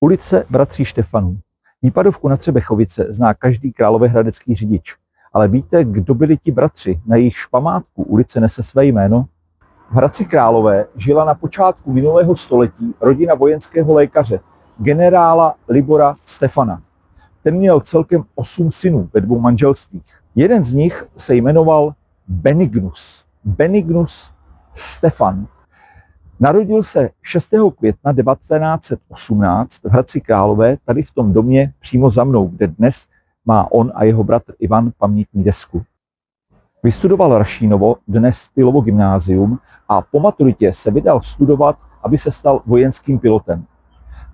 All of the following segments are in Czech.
Ulice bratří Štefanů. Výpadovku na Třebechovice zná každý královéhradecký řidič. Ale víte, kdo byli ti bratři, na jejichž památku ulice nese své jméno? V Hradci Králové žila na počátku minulého století rodina vojenského lékaře, generála Libora Stefana. Ten měl celkem 8 synů ve 2 manželstvích. Jeden z nich se jmenoval Benignus Stefan. Narodil se 6. května 1918 v Hradci Králové, tady v tom domě přímo za mnou, kde dnes má on a jeho bratr Ivan pamětní desku. Vystudoval Rašínovo, dnes Stylovo gymnázium, a po maturitě se vydal studovat, aby se stal vojenským pilotem.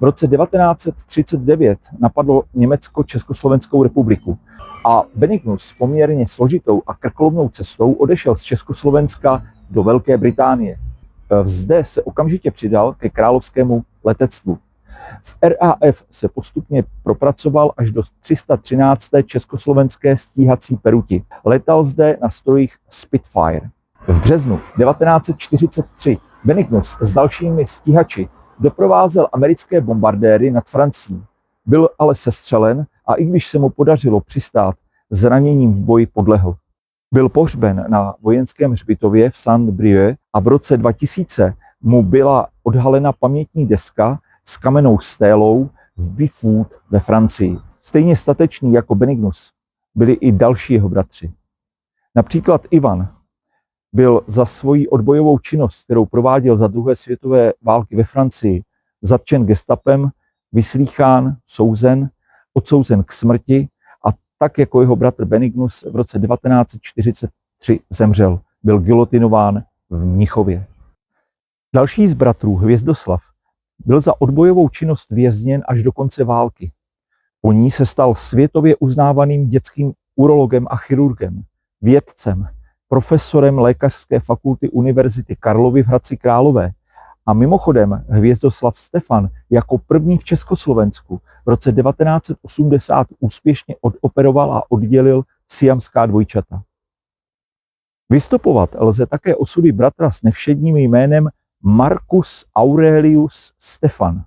V roce 1939 napadlo Německo Československou republiku a Benignus poměrně složitou a krkolomnou cestou odešel z Československa do Velké Británie. Zde se okamžitě přidal ke královskému letectvu. V RAF se postupně propracoval až do 313. československé stíhací peruti. Letal zde na strojích Spitfire. V březnu 1943 Benignus s dalšími stíhači doprovázel americké bombardéry nad Francií. Byl ale sestřelen a i když se mu podařilo přistát, zraněním v boji podlehl. Byl pohřben na vojenském hřbitově v Saint-Brieuc a v roce 2000 mu byla odhalena pamětní deska s kamennou stélou v Bifoud ve Francii. Stejně statečný jako Benignus byli i další jeho bratři. Například Ivan byl za svoji odbojovou činnost, kterou prováděl za druhé světové války ve Francii, zatčen gestapem, vyslýchán, souzen, odsouzen k smrti a tak jako jeho bratr Benignus v roce 1943 zemřel. Byl gilotinován v Mnichově. Další z bratrů, Hvězdoslav, byl za odbojovou činnost vězněn až do konce války. Po ní se stal světově uznávaným dětským urologem a chirurgem, vědcem, profesorem lékařské fakulty Univerzity Karlovy v Hradci Králové. A mimochodem Hvězdoslav Stefan jako první v Československu v roce 1980 úspěšně odoperoval a oddělil siamská dvojčata. Vystopovat lze také osudy bratra s nevšedním jménem Marcus Aurelius Stefan.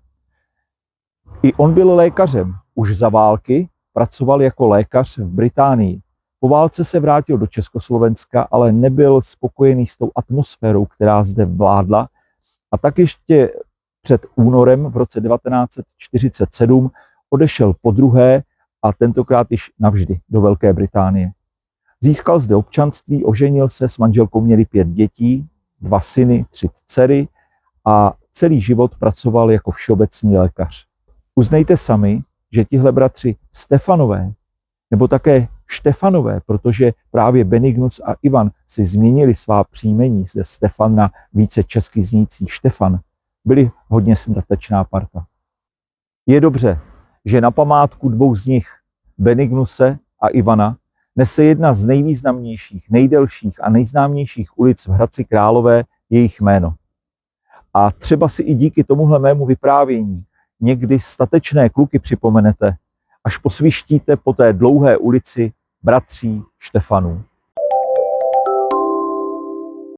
I on byl lékařem. Už za války pracoval jako lékař v Británii. Po válce se vrátil do Československa, ale nebyl spokojený s tou atmosférou, která zde vládla. A tak ještě před únorem v roce 1947 odešel podruhé a tentokrát již navždy do Velké Británie. Získal zde občanství, oženil se, s manželkou měli 5 dětí, 2 syny, 3 dcery a celý život pracoval jako všeobecný lékař. Uznejte sami, že tihle bratři Stefanové, nebo také Štefanové, protože právě Benignus a Ivan si změnili svá příjmení ze Stefan na více česky znící Štefan, byli hodně statečná parta. Je dobře, že na památku 2 z nich, Benignuse a Ivana, nese jedna z nejvýznamnějších, nejdelších a nejznámějších ulic v Hradci Králové jejich jméno. A třeba si i díky tomuhle mému vyprávění někdy statečné kluky připomenete, až posvištíte po té dlouhé ulici bratří Štefanů.